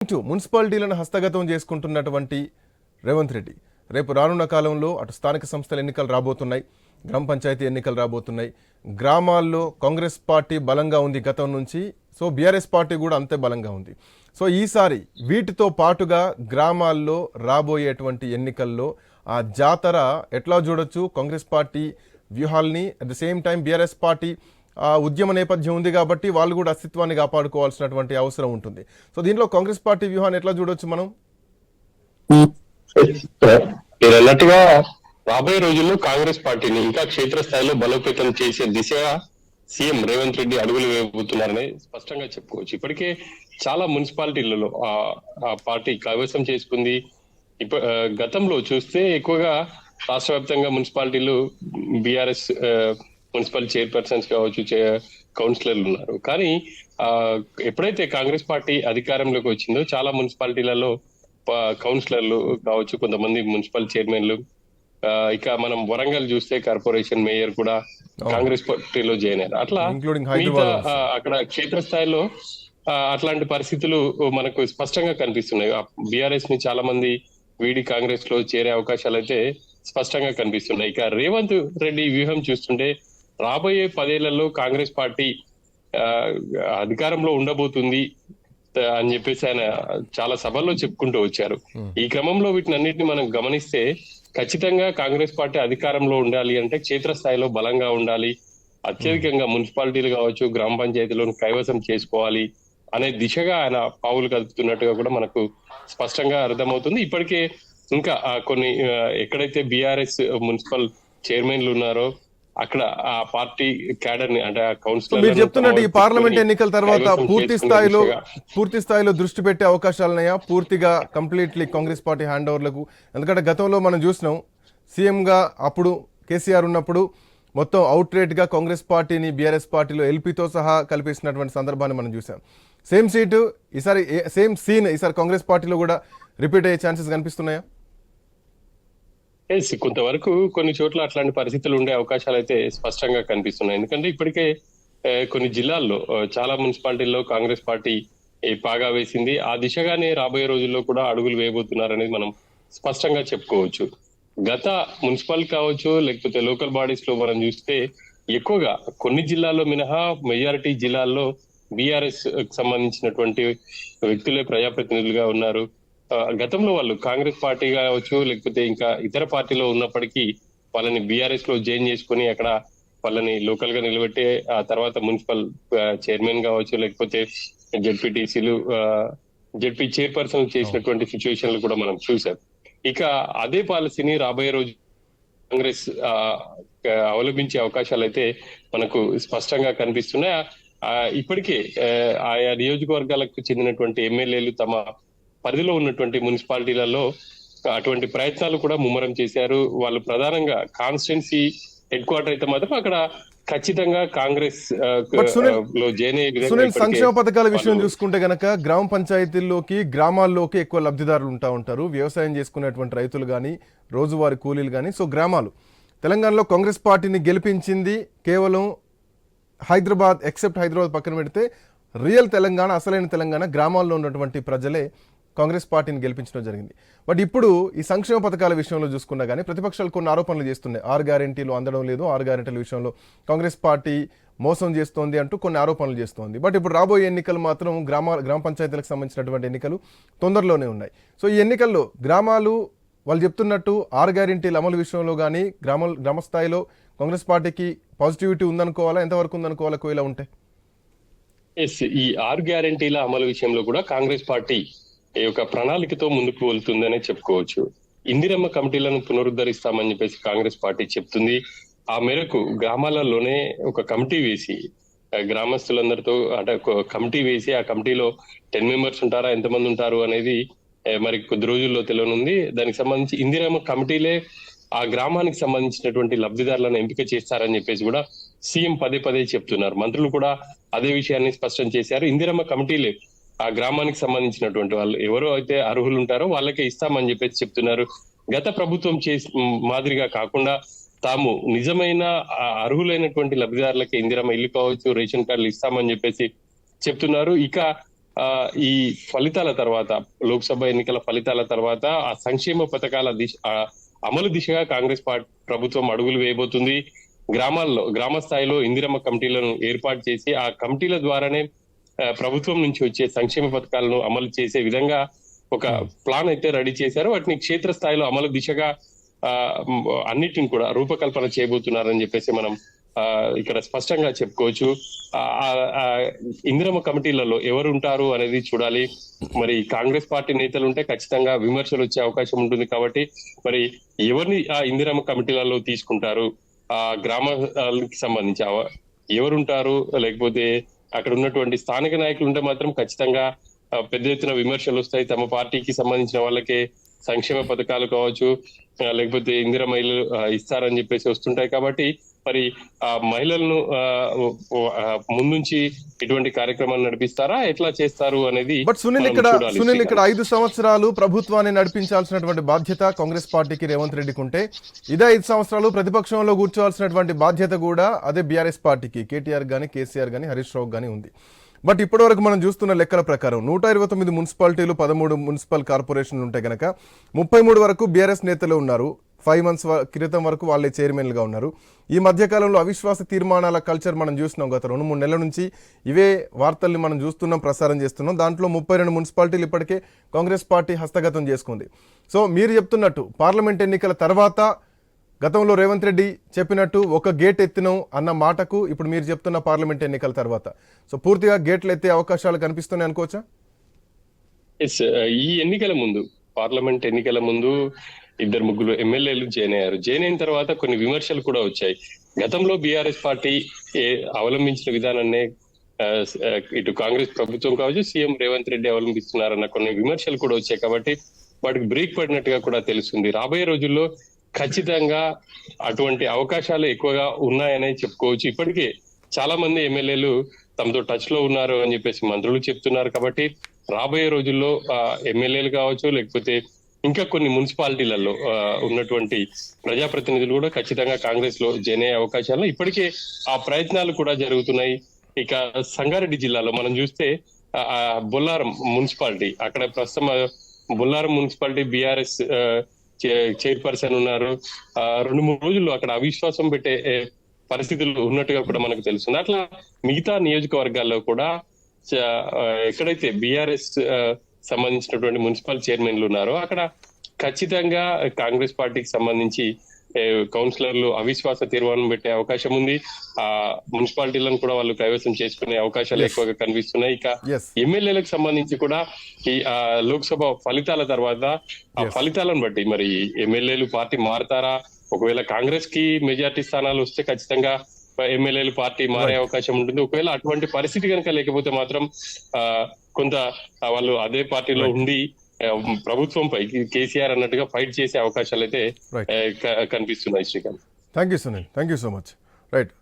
మున్సిపాలిటీలను హస్తగతం చేసుకుంటున్నటువంటి రేవంత్ రెడ్డి రేపు రానున్న కాలంలో అటు స్థానిక సంస్థల ఎన్నికలు రాబోతున్నాయి, గ్రామ పంచాయతీ ఎన్నికలు రాబోతున్నాయి. గ్రామాల్లో కాంగ్రెస్ పార్టీ బలంగా ఉంది గతం నుంచి, సో బీఆర్ఎస్ పార్టీ కూడా అంతే బలంగా ఉంది. సో ఈసారి వీటితో పాటుగా గ్రామాల్లో రాబోయేటువంటి ఎన్నికల్లో ఆ జాతర ఎట్లా చూడొచ్చు? కాంగ్రెస్ పార్టీ వ్యూహాల్ని, at the same time BRS party ఉద్యమ నేపథ్యం ఉంది కాబట్టి వాళ్ళు కూడా అస్తిత్వాన్ని కాపాడుకోవాల్సినటువంటి అవసరం ఉంటుంది. సో దీంట్లో కాంగ్రెస్ పార్టీ వ్యూహాన్ని ఎట్లా చూడొచ్చు మనం? మీరు అన్నట్టుగా రాబోయే రోజుల్లో కాంగ్రెస్ పార్టీని ఇంకా క్షేత్రస్థాయిలో బలోపేతం చేసే దిశగా సీఎం రేవంత్ రెడ్డి అడుగులు వేయబోతున్నారని స్పష్టంగా చెప్పుకోవచ్చు. ఇప్పటికే చాలా మున్సిపాలిటీలలో ఆ పార్టీ కైవసం చేసుకుంది. గతంలో చూస్తే ఎక్కువగా రాష్ట్ర వ్యాప్తంగా మున్సిపాలిటీలు బీఆర్ఎస్ మున్సిపల్ చైర్పర్సన్స్ కావచ్చు, కౌన్సిలర్లు ఉన్నారు. కానీ ఎప్పుడైతే కాంగ్రెస్ పార్టీ అధికారంలోకి వచ్చిందో చాలా మున్సిపాలిటీలలో కౌన్సిలర్లు కావచ్చు, కొంతమంది మున్సిపల్ చైర్మన్లు, ఇక మనం వరంగల్ చూస్తే కార్పొరేషన్ మేయర్ కూడా కాంగ్రెస్ పార్టీలో జాయిన్ అయ్యారు. అట్లా అక్కడ క్షేత్రస్థాయిలో అట్లాంటి పరిస్థితులు మనకు స్పష్టంగా కనిపిస్తున్నాయి. బీఆర్ఎస్ ని చాలా మంది వీడి కాంగ్రెస్ లో చేరే అవకాశాలు అయితే స్పష్టంగా కనిపిస్తున్నాయి. ఇక రేవంత్ రెడ్డి వ్యూహం చూస్తుంటే రాబోయే 10 ఏళ్లలో కాంగ్రెస్ పార్టీ అధికారంలో ఉండబోతుంది అని చెప్పేసి ఆయన చాలా సభల్లో చెప్పుకుంటూ వచ్చారు. ఈ క్రమంలో వీటినన్నిటిని మనం గమనిస్తే ఖచ్చితంగా కాంగ్రెస్ పార్టీ అధికారంలో ఉండాలి అంటే క్షేత్రస్థాయిలో బలంగా ఉండాలి, అత్యధికంగా మున్సిపాలిటీలు కావచ్చు, గ్రామ పంచాయతీలను కైవసం చేసుకోవాలి అనే దిశగా ఆయన పావులు కదుపుతున్నట్టుగా కూడా మనకు స్పష్టంగా అర్థమవుతుంది. ఇప్పటికే ఇంకా కొన్ని ఎక్కడైతే బీఆర్ఎస్ మున్సిపల్ చైర్మన్లు ఉన్నారో అక్కడ ఆ పార్టీ క్యాడర్ ని, అంటే కౌన్సిలర్ మీరు చెప్తున్నట్టు ఈ పార్లమెంట్ ఎన్నికల తర్వాత పూర్తి స్థాయిలో దృష్టి పెట్టే అవకాశాలున్నాయా? పూర్తిగా కంప్లీట్లీ కాంగ్రెస్ పార్టీ హ్యాండ్ ఓవర్లకు? ఎందుకంటే గతంలో మనం చూసినాం, సీఎంగా అప్పుడు కేసీఆర్ ఉన్నప్పుడు మొత్తం అవుట్ రేట్ గా కాంగ్రెస్ పార్టీని బీఆర్ఎస్ పార్టీలో ఎల్పీతో సహా కలిపేసినటువంటి సందర్భాన్ని మనం చూసాం. సేమ్ సీటు ఈసారి, సేమ్ సీన్ ఈసారి కాంగ్రెస్ పార్టీలో కూడా రిపీట్ అయ్యే ఛాన్సెస్ కనిపిస్తున్నాయా? కొంతవరకు కొన్ని చోట్ల అట్లాంటి పరిస్థితులు ఉండే అవకాశాలు అయితే స్పష్టంగా కనిపిస్తున్నాయి. ఎందుకంటే ఇప్పటికే కొన్ని జిల్లాల్లో చాలా మున్సిపాలిటీల్లో కాంగ్రెస్ పార్టీ పాగా వేసింది. ఆ దిశగానే రాబోయే రోజుల్లో కూడా అడుగులు వేయబోతున్నారనేది మనం స్పష్టంగా చెప్పుకోవచ్చు. గత మున్సిపల్ కావచ్చు, లేకపోతే లోకల్ బాడీస్ లో మనం చూస్తే ఎక్కువగా కొన్ని జిల్లాల్లో మినహా మెజారిటీ జిల్లాల్లో బీఆర్ఎస్ సంబంధించినటువంటి వ్యక్తులే ప్రజాప్రతినిధులుగా ఉన్నారు. గతంలో వాళ్ళు కాంగ్రెస్ పార్టీ కావచ్చు, లేకపోతే ఇంకా ఇతర పార్టీలో ఉన్నప్పటికీ వాళ్ళని బీఆర్ఎస్ లో జాయిన్ చేసుకుని అక్కడ వాళ్ళని లోకల్ గా నిలబెట్టే, ఆ తర్వాత మున్సిపల్ చైర్మన్ కావచ్చు, లేకపోతే జెడ్పీటీసీలు, జెడ్పీ చైర్పర్సన్ చేసినటువంటి సిచ్యువేషన్లు కూడా మనం చూసాం. ఇక అదే పాలసీని రాబోయే రోజు కాంగ్రెస్ అవలంబించే అవకాశాలు అయితే మనకు స్పష్టంగా కనిపిస్తున్నాయి. ఇప్పటికే ఆయా నియోజకవర్గాలకు చెందినటువంటి ఎమ్మెల్యేలు తమ పరిధిలో ఉన్నటువంటి మున్సిపాలిటీలలో అటువంటి ప్రయత్నాలు కూడా ముమ్మరం చేశారు. వాళ్ళు ప్రధానంగా కాన్స్టిట్యున్సీ హెడ్ క్వార్టర్ అయితే మాత్రం అక్కడ ఖచ్చితంగా కాంగ్రెస్ లో జాయిన్ అయ్యే విధంగా సంక్షేమ పథకాల విషయం చూసుకుంటే గనక గ్రామ పంచాయతీల్లోకి, గ్రామాల్లోకి ఎక్కువ లబ్ధిదారులు ఉంటారు. వ్యవసాయం చేసుకునేటువంటి రైతులు కానీ, రోజువారీ కూలీలు కానీ. సో గ్రామాలు తెలంగాణలో కాంగ్రెస్ పార్టీని గెలిపించింది కేవలం హైదరాబాద్, ఎక్సెప్ట్ హైదరాబాద్ పక్కన పెడితే రియల్ తెలంగాణ, అసలైన తెలంగాణ గ్రామాల్లో ఉన్నటువంటి ప్రజలే కాంగ్రెస్ పార్టీని గెలిపించడం జరిగింది. బట్ ఇప్పుడు ఈ సంక్షేమ పథకాల విషయంలో చూసుకున్నా కానీ ప్రతిపక్షాలు కొన్ని ఆరోపణలు చేస్తున్నాయి. 6 గ్యారెంటీలు అందడం లేదు, 6 గ్యారెంటీల విషయంలో కాంగ్రెస్ పార్టీ మోసం చేస్తోంది అంటూ కొన్ని ఆరోపణలు చేస్తోంది. బట్ ఇప్పుడు రాబోయే ఎన్నికలు మాత్రం గ్రామ పంచాయతీలకు సంబంధించినటువంటి ఎన్నికలు తొందరలోనే ఉన్నాయి. సో ఈ ఎన్నికల్లో గ్రామాలు వాళ్ళు చెప్తున్నట్టు 6 గ్యారెంటీల అమలు విషయంలో కానీ గ్రామ స్థాయిలో కాంగ్రెస్ పార్టీకి పాజిటివిటీ ఉందనుకోవాలా? ఎంతవరకు ఉందనుకోవాలా ఇలా ఉంటాయి? ఈ 6 గ్యారెంటీల అమలు విషయంలో కూడా కాంగ్రెస్ పార్టీ ఈ యొక్క ప్రణాళికతో ముందుకు వెళ్తుందనే చెప్పుకోవచ్చు. ఇందిరమ్మ కమిటీలను పునరుద్ధరిస్తామని చెప్పేసి కాంగ్రెస్ పార్టీ చెప్తుంది. ఆ మేరకు గ్రామాలలోనే ఒక కమిటీ వేసి గ్రామస్తులందరితో, అంటే కమిటీ వేసి ఆ కమిటీలో 10 మెంబర్స్ ఉంటారా, ఎంతమంది ఉంటారు అనేది మరి కొద్ది రోజుల్లో తెలియనుంది. దానికి సంబంధించి ఇందిరమ్మ కమిటీలే ఆ గ్రామానికి సంబంధించినటువంటి లబ్ధిదారులను ఎంపిక చేస్తారని చెప్పేసి కూడా సీఎం పదే చెప్తున్నారు. మంత్రులు కూడా అదే విషయాన్ని స్పష్టం చేశారు. ఇందిరమ్మ కమిటీలే ఆ గ్రామానికి సంబంధించినటువంటి వాళ్ళు ఎవరో అయితే అర్హులు ఉంటారో వాళ్ళకే ఇస్తామని చెప్పేసి చెప్తున్నారు. గత ప్రభుత్వం మాదిరిగా కాకుండా తాము నిజమైన అర్హులైనటువంటి లబ్ధిదారులకి ఇందిరమ్మ ఇల్లు కావచ్చు, రేషన్ కార్డులు ఇస్తామని చెప్పేసి చెప్తున్నారు. ఇక ఈ ఫలితాల తర్వాత, లోక్సభ ఎన్నికల ఫలితాల తర్వాత ఆ సంక్షేమ పథకాల అమలు దిశగా కాంగ్రెస్ ప్రభుత్వం అడుగులు వేయబోతుంది. గ్రామ స్థాయిలో ఇందిరమ్మ కమిటీలను ఏర్పాటు చేసి ఆ కమిటీల ద్వారానే ప్రభుత్వం నుంచి వచ్చే సంక్షేమ పథకాలను అమలు చేసే విధంగా ఒక ప్లాన్ అయితే రెడీ చేశారు. వాటిని క్షేత్ర స్థాయిలో అమలు దిశగా అన్నిటిని కూడా రూపకల్పన చేయబోతున్నారని చెప్పేసి మనం ఇక్కడ స్పష్టంగా చెప్పుకోవచ్చు. ఇందిరమ్మ కమిటీలలో ఎవరు ఉంటారు అనేది చూడాలి. మరి కాంగ్రెస్ పార్టీ నేతలు ఉంటే ఖచ్చితంగా విమర్శలు వచ్చే అవకాశం ఉంటుంది. కాబట్టి మరి ఎవరిని ఆ ఇందిరమ్మ కమిటీలలో తీసుకుంటారు, ఆ గ్రామాలకు సంబంధించి ఎవరుంటారు, లేకపోతే అక్కడ ఉన్నటువంటి స్థానిక నాయకులు ఉంటే మాత్రం ఖచ్చితంగా పెద్ద ఎత్తున విమర్శలు వస్తాయి. తమ పార్టీకి సంబంధించిన వాళ్ళకే సంక్షేమ పథకాలు కావచ్చు, లేకపోతే ఇందిరా మహిళలు ఇస్తారని చెప్పేసి వస్తుంటాయి. కాబట్టి మరి ఆ మహిళలను ముందుంచి ఇటువంటి కార్యక్రమాలు నడిపిస్తారా, ఎట్లా చేస్తారు అనేది. బట్ సునీల్ ఇక్కడ 5 సంవత్సరాలు ప్రభుత్వాన్ని నడిపించాల్సినటువంటి బాధ్యత కాంగ్రెస్ పార్టీకి రేవంత్ రెడ్డికి ఉంటే, ఇదే 5 సంవత్సరాలు ప్రతిపక్షంలో కూర్చోవాల్సినటువంటి బాధ్యత కూడా అదే బీఆర్ఎస్ పార్టీకి, కేటీఆర్ గానీ, కేసీఆర్ గానీ, హరీష్ రావు గానీ ఉంది. బట్ ఇప్పటి వరకు మనం చూస్తున్న లెక్కల ప్రకారం 129 మున్సిపాలిటీలు, 13 మున్సిపల్ కార్పొరేషన్లు ఉంటే గనక 33 వరకు బీఆర్ఎస్ నేతలు ఉన్నారు. 5 months క్రితం వరకు వాళ్ళే చైర్మన్లుగా ఉన్నారు. ఈ మధ్యకాలంలో అవిశ్వాస తీర్మానాల కల్చర్ మనం చూస్తున్నాం. గత 2-3 నెలల నుంచి ఇవే వార్తల్ని మనం చూస్తున్నాం, ప్రసారం చేస్తున్నాం. దాంట్లో 32 మున్సిపాలిటీలు ఇప్పటికే కాంగ్రెస్ పార్టీ హస్తగతం చేసుకుంది. సో మీరు చెప్తున్నట్టు పార్లమెంట్ ఎన్నికల తర్వాత గతంలో రేవంత్ రెడ్డి చెప్పినట్టు ఒక గేట్ ఎత్తినం అన్న మాటకు ఇప్పుడు మీరు చెప్తున్న పార్లమెంట్ ఎన్నికల తర్వాత సో పూర్తిగా గేట్లు ఎత్తే అవకాశాలు కనిపిస్తున్నాయి అనుకోవచ్చా? ఈ ఎన్నికల ముందు, పార్లమెంట్ ఎన్నికల ముందు 2-3 ఎమ్మెల్యేలు జాయిన్ అయ్యారు. జాయిన్ అయిన తర్వాత కొన్ని విమర్శలు కూడా వచ్చాయి. గతంలో బీఆర్ఎస్ పార్టీ అవలంబించిన విధానాన్నే ఇటు కాంగ్రెస్ ప్రభుత్వం కావచ్చు, సీఎం రేవంత్ రెడ్డి అవలంబిస్తున్నారన్న కొన్ని విమర్శలు కూడా వచ్చాయి. కాబట్టి వాటికి బ్రేక్ పడినట్టుగా కూడా తెలుస్తుంది. రాబోయే రోజుల్లో ఖచ్చితంగా అటువంటి అవకాశాలు ఎక్కువగా ఉన్నాయనే చెప్పుకోవచ్చు. ఇప్పటికే చాలా మంది ఎమ్మెల్యేలు తమతో టచ్ లో ఉన్నారు అని చెప్పేసి మంత్రులు చెప్తున్నారు. కాబట్టి రాబోయే రోజుల్లో ఎమ్మెల్యేలు కావచ్చు, లేకపోతే ఇంకా కొన్ని మున్సిపాలిటీలలో ఉన్నటువంటి ప్రజాప్రతినిధులు కూడా ఖచ్చితంగా కాంగ్రెస్ లో జాయిన్ అయ్యే అవకాశాలు ఇప్పటికే ఆ ప్రయత్నాలు కూడా జరుగుతున్నాయి. ఇక సంగారెడ్డి జిల్లాలో మనం చూస్తే బొల్లారం మున్సిపాలిటీ, అక్కడ ప్రస్తుతం బొల్లారం మున్సిపాలిటీ బీఆర్ఎస్ చైర్పర్సన్ ఉన్నారు. 2-3 రోజుల్లో అక్కడ అవిశ్వాసం పెట్టే పరిస్థితులు ఉన్నట్టుగా కూడా మనకు తెలుస్తుంది. అట్లా మిగతా నియోజకవర్గాల్లో కూడా ఎక్కడైతే బీఆర్ఎస్ సంబంధించినటువంటి మున్సిపల్ చైర్మన్లు ఉన్నారో అక్కడ ఖచ్చితంగా కాంగ్రెస్ పార్టీకి సంబంధించి కౌన్సిలర్లు అవిశ్వాస తీర్మానం పెట్టే అవకాశం ఉంది. ఆ మున్సిపాలిటీలను కూడా వాళ్ళు కైవసం చేసుకునే అవకాశాలు ఎక్కువగా కనిపిస్తున్నాయి. ఇక ఎమ్మెల్యేలకు సంబంధించి కూడా ఈ లోక్సభ ఫలితాల తర్వాత ఆ ఫలితాలను బట్టి మరి ఎమ్మెల్యేలు పార్టీ మారతారా, ఒకవేళ కాంగ్రెస్ కి మెజార్టీ స్థానాలు వస్తే ఖచ్చితంగా ఎమ్మెల్యేలు పార్టీ మారే అవకాశం ఉంటుంది. ఒకవేళ అటువంటి పరిస్థితి కనుక లేకపోతే మాత్రం కొంత వాళ్ళు అదే పార్టీలో ఉండి ప్రభుత్వంపై కేసీఆర్ అన్నట్టుగా ఫైట్ చేసే అవకాశాలు అయితే కనిపిస్తున్నాయి. Srikanth, thank you Sunil, thank you so much. Right.